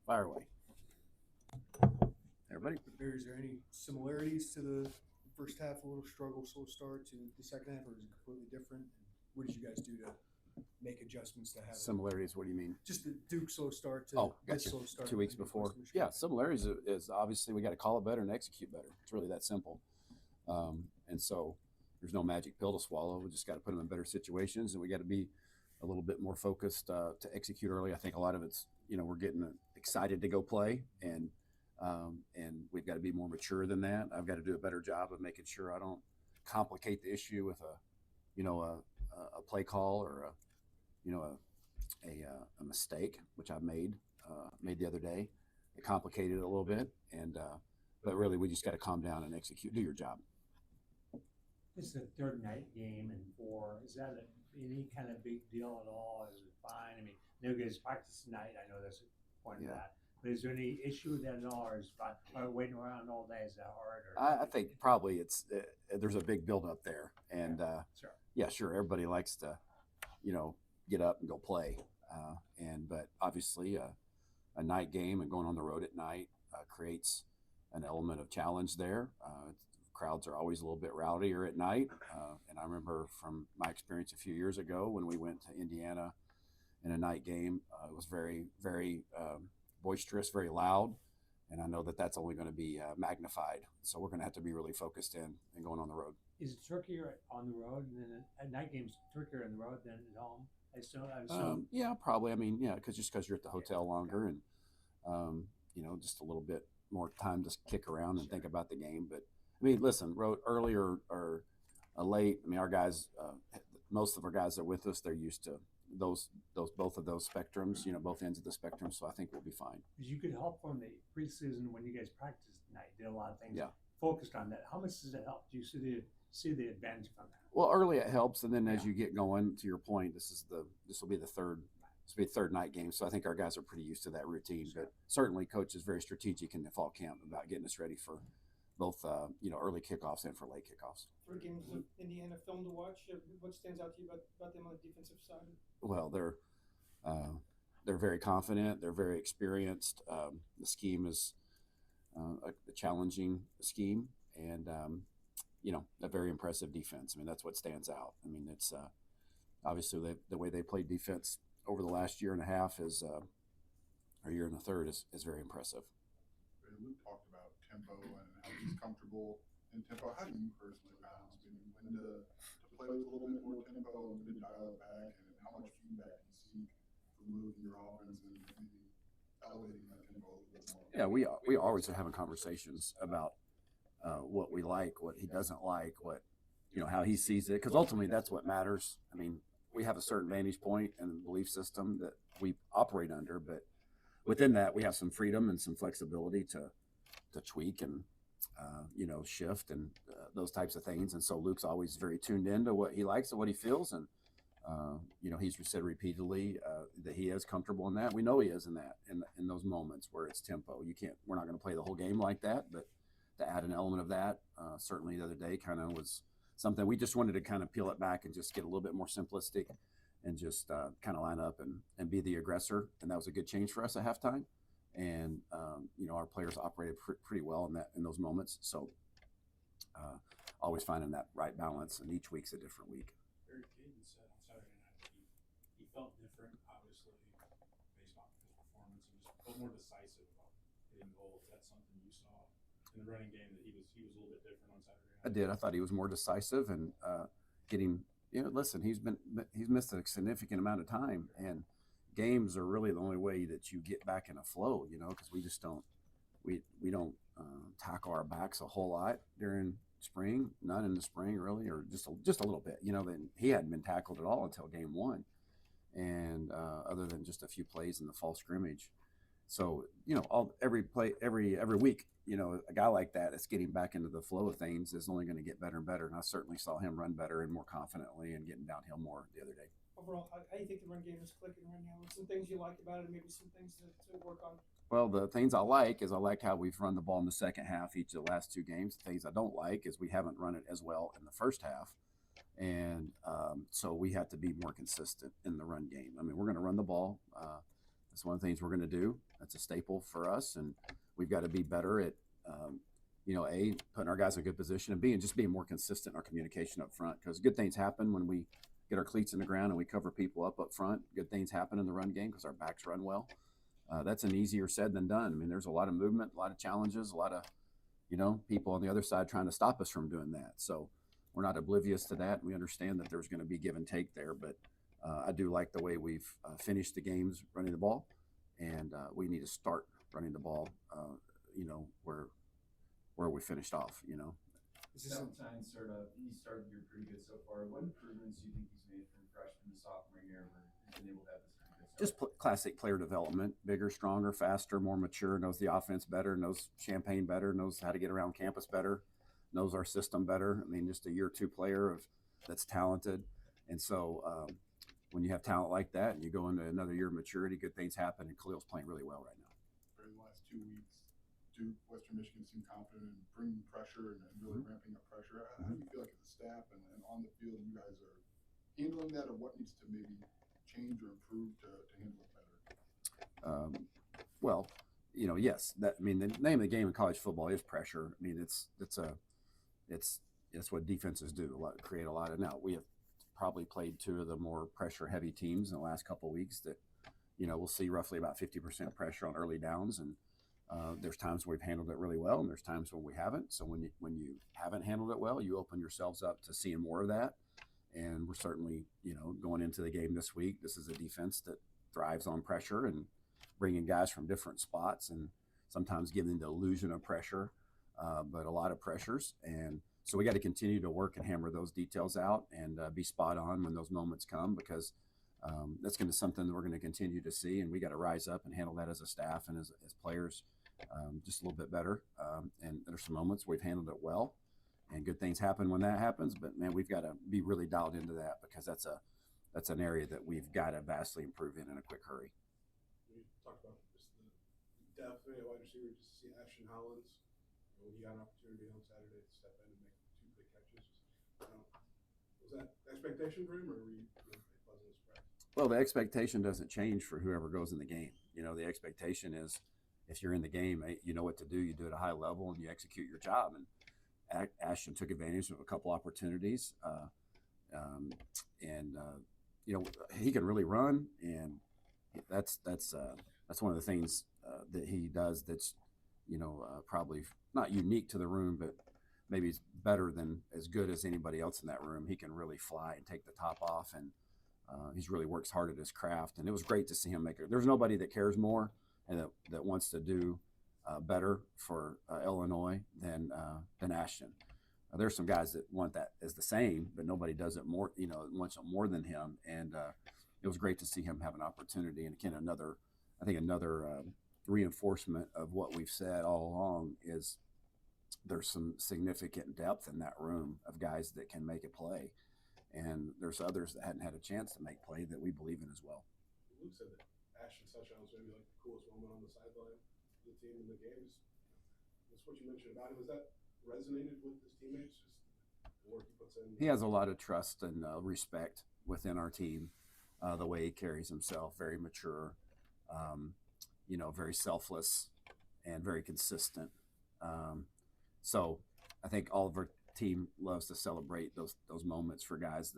Fire away. Everybody? Barry, is there any similarities to the first half, a little struggle, slow start, to the second half, or is it completely different? And what did you guys do to make adjustments to have Similarities, what do you mean? just the Duke slow start to Gotcha. this slow start 2 weeks before. Yeah, similarities is obviously we got to call it better and execute better. It's really that simple. And so there's no magic pill to swallow. We just got to put them in better situations, and we got to be a little bit more focused to execute early. I think a lot of it's, we're getting excited to go play, and we've got to be more mature than that. I've got to do a better job of making sure I don't complicate the issue with a play call or a mistake, which I made the other day. It complicated it a little bit, but really we just got to calm down and execute, do your job. This is the third night game and 4. Is that any kind of big deal at all? Is it fine? I mean, no guys practice tonight. I know that's a point of that. But is there any issue with that at all, or is waiting around all day, is that hard? I think probably there's a big buildup there, and sure. Yeah, sure, everybody likes to, get up and go play, but obviously a night game and going on the road at night creates an element of challenge there. Crowds are always a little bit rowdier at night, and I remember from my experience a few years ago when we went to Indiana in a night game, it was very, very boisterous, very loud, and I know that that's only going to be magnified. So we're going to have to be really focused in and going on the road. Is it trickier on the road, and then at night games trickier on the road than at home? I assume. Yeah, probably. I mean, yeah, because you're at the hotel longer, and just a little bit more time to kick around and think about the game. But I mean, listen, road early or late. I mean, our guys, most of our guys that are with us, they're used to those both of those spectrums. Both ends of the spectrum. So I think we'll be fine. Because you could help from the preseason when you guys practiced tonight. Did a lot of things. Yeah. Focused on that. How much does it help? Do you see the advantage from that? Well, early it helps, and then as you get going, to your point, this will be the third night game. So I think our guys are pretty used to that routine. But certainly, coach is very strategic in the fall camp about getting us ready for both early kickoffs and for late kickoffs. 3 games of Indiana film to watch. What stands out to you about them on the defensive side? Well, they're very confident. They're very experienced. The scheme is a challenging scheme, and a very impressive defense. I mean, that's what stands out. I mean, it's obviously the way they played defense over the last year and a half or year and a third is very impressive. Luke talked about tempo and how he's comfortable in tempo. How do you personally balance when to play with a little bit more tempo and when to dial it back, and how much feedback you seek for moving your offense and maybe elevating that tempo a little bit more? Yeah, we always are having conversations about what we like, what he doesn't like, what how he sees it, because ultimately that's what matters. I mean, we have a certain vantage point and belief system that we operate under, but within that we have some freedom and some flexibility to tweak and shift and those types of things. And so Luke's always very tuned into what he likes and what he feels, and he's said repeatedly that he is comfortable in that. We know he is in that in those moments where it's tempo. We're not going to play the whole game like that, but to add an element of that, certainly the other day kind of was something we just wanted to kind of peel it back and just get a little bit more simplistic and just kind of line up and be the aggressor. And that was a good change for us at halftime. And, our players operated pretty well in those moments. So always finding that right balance, and each week's a different week. Barry Caden said on Saturday night that he felt different, obviously, based on his performance. He was a little more decisive about hitting goals. Is that something you saw in the running game, that he was a little bit different on Saturday night? I did. I thought he was more decisive and getting. Listen, he's missed a significant amount of time, and games are really the only way that you get back in a flow. Because we just don't tackle our backs a whole lot during spring, not in the spring really, or just a little bit. Then he hadn't been tackled at all until game 1, and other than just a few plays in the fall scrimmage. So every week, a guy like that that's getting back into the flow of things is only going to get better and better. And I certainly saw him run better and more confidently and getting downhill more the other day. Overall, how do you think the run game is clicking right now? What some things you like about it, and maybe some things to work on? Well, the things I like is I like how we've run the ball in the second half each of the last 2 games. The things I don't like is we haven't run it as well in the first half. And so we have to be more consistent in the run game. I mean, we're going to run the ball. That's one of the things we're going to do. That's a staple for us, and we've got to be better at, A, putting our guys in a good position, and B, and just being more consistent in our communication up front, because good things happen when we get our cleats in the ground and we cover people up front. Good things happen in the run game because our backs run well. That's an easier said than done. I mean, there's a lot of movement, a lot of challenges, a lot of, people on the other side trying to stop us from doing that. So we're not oblivious to that. We understand that there's going to be give and take there, but I do like the way we've finished the games running the ball, and we need to start running the ball, where we finished off, Is this some, Valentine he started the year pretty good so far. What improvements do you think he's made from freshman to sophomore year where he's been able to have this pretty good just start? classic player development, bigger, stronger, faster, more mature, knows the offense better, knows Champaign better, knows how to get around campus better, knows our system better. I mean, just a year 2 player that's talented. And so when you have talent like that and you go into another year of maturity, good things happen, and Khalil's playing really well right now. During the last 2 weeks, Duke, Western Michigan seem confident in bringing pressure and really ramping up pressure. How do you feel like as a staff and on the field you guys are handling that, or what needs to maybe change or improve to handle it better? Well, yes, the name of the game in college football is pressure. I mean, it's what defenses do, create a lot of. Now we have probably played 2 of the more pressure heavy teams in the last couple of weeks that, we'll see roughly about 50% pressure on early downs, and there's times where we've handled it really well, and there's times when we haven't. So when you haven't handled it well, you open yourselves up to seeing more of that. And we're certainly, going into the game this week, this is a defense that thrives on pressure and bringing guys from different spots and sometimes giving the illusion of pressure, but a lot of pressures. And so we got to continue to work and hammer those details out and be spot on when those moments come, because that's going to be something that we're going to continue to see, and we got to rise up and handle that as a staff and as players just a little bit better. And there's some moments we've handled it well, and good things happen when that happens. But man, we've got to be really dialed into that, because that's an area that we've got to vastly improve in a quick hurry. We talked about just the depth at wide receiver. Just to see Ashton Hollins, he got an opportunity on Saturday to step in and make 2 big catches. Was that expectation for him, or were you pleasantly surprised? Well, the expectation doesn't change for whoever goes in the game. The expectation is, if you're in the game, you know what to do. You do it at a high level and you execute your job. And Ashton took advantage of a couple opportunities, he can really run, and that's one of the things that he does that's probably not unique to the room, but maybe it's better than as good as anybody else in that room. He can really fly and take the top off, and he's really works hard at his craft. And it was great to see him make it. There's nobody that cares more and that wants to do better for Illinois than Ashton. There's some guys that want that as the same, but nobody does it more, wants it more than him. And it was great to see him have an opportunity. And again, another reinforcement of what we've said all along is there's some significant depth in that room of guys that can make a play. And there's others that hadn't had a chance to make play that we believe in as well. Luke said that Ashton's touchdown was maybe like the coolest moment on the sideline of the team in the games. That's what you mentioned about him. Has that resonated with his teammates? Just the work he puts in? He has a lot of trust and respect within our team. The way he carries himself, very mature, very selfless, and very consistent. So I think all of our team loves to celebrate those moments for guys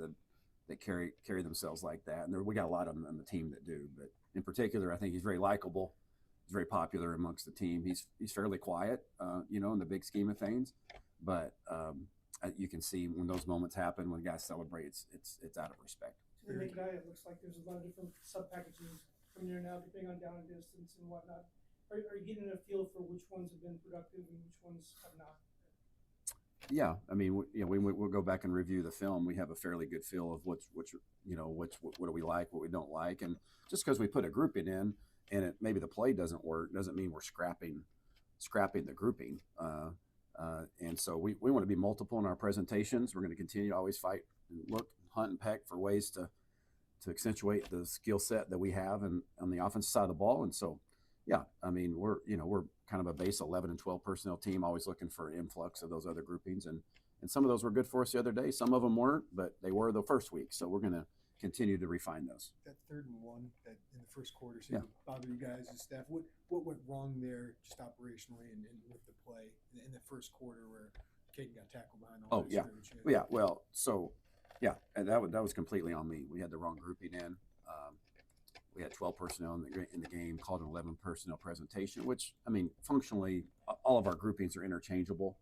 that carry themselves like that. And we got a lot of them on the team that do. But in particular, I think he's very likable. He's very popular amongst the team. He's fairly quiet, in the big scheme of things. But you can see when those moments happen, when guys celebrate, it's out of respect. To the naked eye, it looks like there's a lot of different sub packages coming in and out, depending on down and distance and whatnot. Are you getting a feel for which ones have been productive and which ones have not? Yeah, I mean, we'll go back and review the film. We have a fairly good feel of what do we like, what we don't like, and just because we put a grouping in and maybe the play doesn't work doesn't mean we're scrapping the grouping. And so we want to be multiple in our presentations. We're going to continue to always fight and look, hunt, and peck for ways to accentuate the skill set that we have on the offensive side of the ball. And so, yeah, I mean, we're kind of a base 11 and 12 personnel team, always looking for an influx of those other groupings. And some of those were good for us the other day. Some of them weren't, but they were the first week. So we're going to continue to refine those. That 3rd and 1 that in the first quarter seemed Yeah. to bother you guys and staff. What went wrong there, just operationally and with the play in the first quarter where Caden got tackled behind all Oh, that yeah. scrimmage? Yeah, well, so yeah, and that was completely on me. We had the wrong grouping in. We had 12 personnel in the game, called an 11 personnel presentation, which, I mean, functionally, all of our groupings are interchangeable.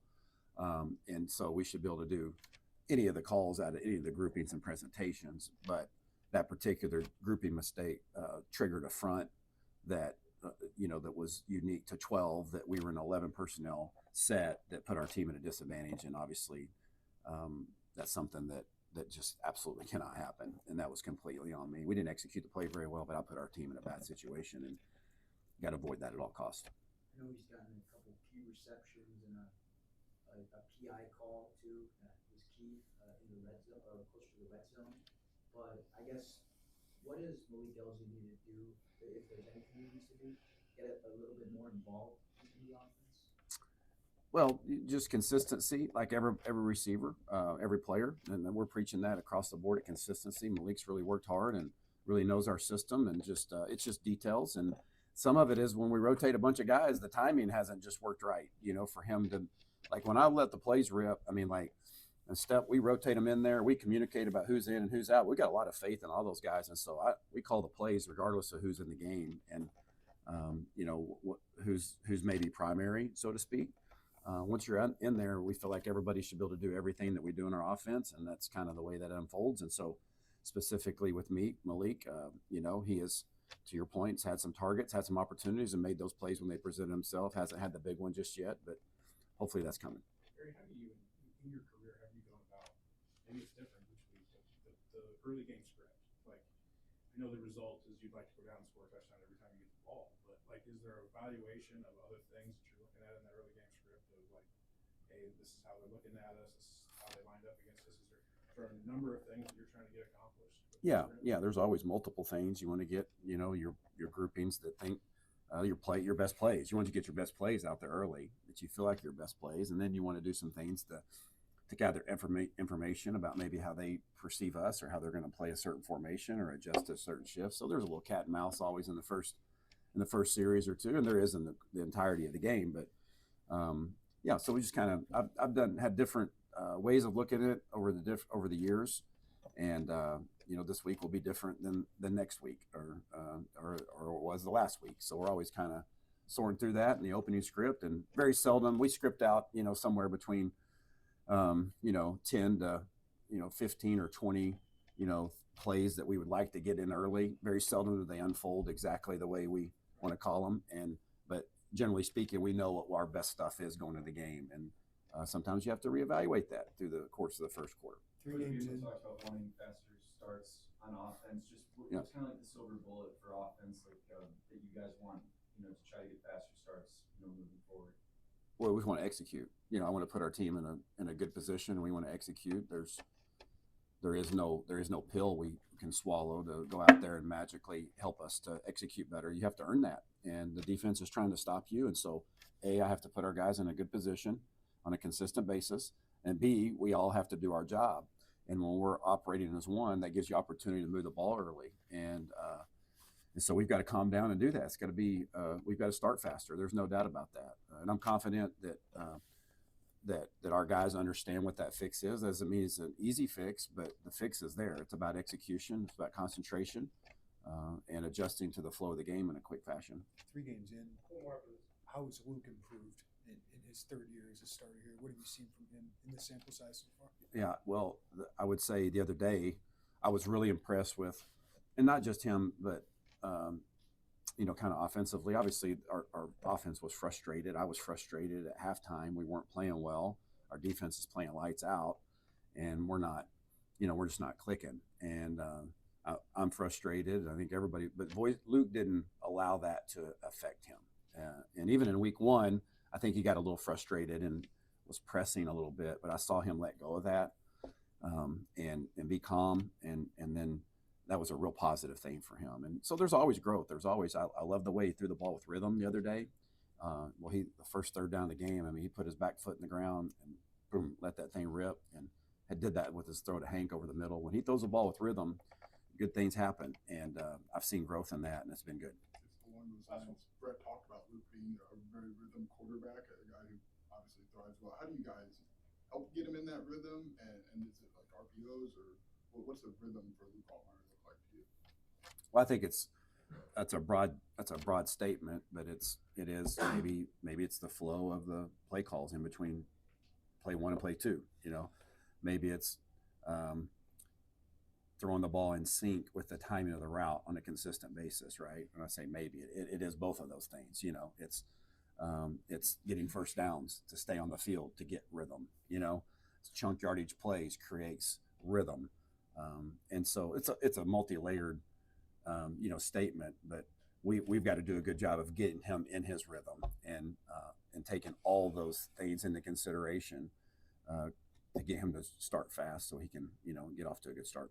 And so we should be able to do any of the calls out of any of the groupings and presentations. But that particular grouping mistake triggered a front that, that was unique to 12, that we were an 11 personnel set that put our team at a disadvantage. And obviously, that's something that just absolutely cannot happen. And that was completely on me. We didn't execute the play very well, but I put our team in a bad situation and got to avoid that at all costs. I know he's gotten a couple key receptions and a PI call too. That was key in the red zone, or close to the red zone. But I guess, what does Malik Elzy need to do, if there's anything he needs to do, get a little bit more involved in the offense? Well, just consistency, like every receiver, every player, and we're preaching that across the board at consistency. Malik's really worked hard and really knows our system, and just it's just details. And some of it is when we rotate a bunch of guys, the timing hasn't just worked right. For him to, like, when I let the plays rip, I mean, like, we rotate them in there. We communicate about who's in and who's out. We got a lot of faith in all those guys, and so we call the plays regardless of who's in the game and who's maybe primary, so to speak. Once you're in there, we feel like everybody should be able to do everything that we do in our offense, and that's kind of the way that unfolds. And so, specifically with Malik, he is, to your point, had some targets, had some opportunities, and made those plays when they presented himself. Hasn't had the big one just yet, but hopefully that's coming. Barry, how do you, in your career, have you gone about, maybe it's different each week, but the early game script? Like, I know the result is you'd like to go down and score a touchdown every time you get the ball, but, like, is there an evaluation of other things that you're looking at in that early game script of, like, hey, this is how they're looking at us, this is how they lined up against us? Is there a number of things that you're trying to get accomplished? Yeah. There's always multiple things you want to get. Your groupings that think your best plays. You want to get your best plays out there early, that you feel like your best plays, and then you want to do some things to gather information about maybe how they perceive us or how they're going to play a certain formation or adjust to a certain shift. So there's a little cat and mouse always in the first series or two, and there is in the entirety of the game. But so we just kind of had different ways of looking at it over the years, and this week will be different than next week or it was the last week. So we're always kind of sorting through that in the opening script, and very seldom we script out somewhere between 10 to 15 or 20 plays that we would like to get in early. Very seldom do they unfold exactly the way we want to call them, but generally speaking, we know what our best stuff is going into the game, and sometimes you have to reevaluate that through the course of the first quarter. 3 games in. Talked about wanting faster starts on offense. Just what's kind of like the silver bullet for offense, like that you guys want, to try to get faster starts, moving forward. Well, we want to execute. I want to put our team in a good position, and we want to execute. There is no pill we can swallow to go out there and magically help us to execute better. You have to earn that, and the defense is trying to stop you. And so, A, I have to put our guys in a good position on a consistent basis, and B, we all have to do our job. And when we're operating as one, that gives you opportunity to move the ball early. And so we've got to calm down and do that. It's got to be we've got to start faster. There's no doubt about that. And I'm confident that our guys understand what that fix is. Doesn't mean it's an easy fix, but the fix is there. It's about execution. It's about concentration and adjusting to the flow of the game in a quick fashion. 3 games in, how has Luke improved in his 3rd year as a starter here? What have you seen from him in the sample size so far? Yeah, well, I would say the other day I was really impressed with, and not just him, but kind of offensively. Obviously, our offense was frustrated. I was frustrated at halftime. We weren't playing well. Our defense is playing lights out, and we're not, we're just not clicking. And I'm frustrated. I think everybody, but Luke didn't allow that to affect him. And even in week 1, I think he got a little frustrated and was pressing a little bit, but I saw him let go of that and be calm, and then that was a real positive thing for him. And so there's always growth. There's always I love the way he threw the ball with rhythm the other day. The first 3rd down of the game, I mean, he put his back foot in the ground and boom, let that thing rip, and did that with his throw to Hank over the middle. When he throws the ball with rhythm, good things happen, and I've seen growth in that, and it's been good. It's along those lines. Brett talked about Luke being a very rhythm quarterback, a guy who obviously thrives well. How do you guys help get him in that rhythm? And is it like RPOs, or what's the rhythm for Luke Altmaier look like to you? Well, I think that's a broad statement, but it is maybe it's the flow of the play calls in between play one and play two. You know, maybe it's throwing the ball in sync with the timing of the route on a consistent basis, right? And I say maybe it is both of those things. You know, it's getting first downs to stay on the field to get rhythm. You know, chunk yardage plays creates rhythm, and so it's a multi-layered statement, but we've got to do a good job of getting him in his rhythm and taking all those things into consideration to get him to start fast so he can get off to a good start.